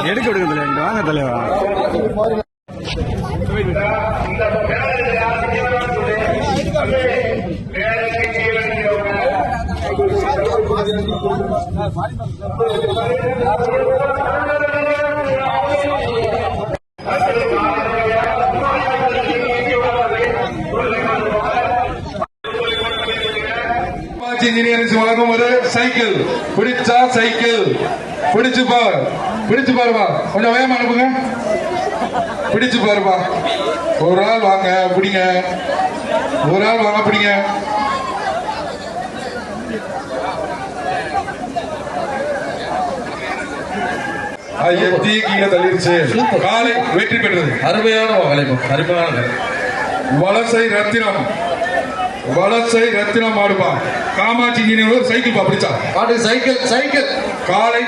எடுக்க விடுங்க தலைவா, வாங்க தலைவா. இன்ஜினியரிங் வழங்கும் ஒரு சைக்கிள். பிடிச்சா சைக்கிள் பிடிச்சு பாருப்பா, கொஞ்சம் வேகமா அனுப்புங்க. பிடிச்சு பாருப்பா, ஒரு ஆள் வாங்க பிடிங்க, ஒரு ஆள் வாங்க பிடிங்க. கீழே தள்ளிருச்சு. காலை வெற்றி பெற்றது. அருமையான அருமையான வலசை ரத்தினம் ஆடுப்பா. காமாட்சி இன்ஜினியர் சைக்கிள் பிடிச்சா சைக்கிள் காலை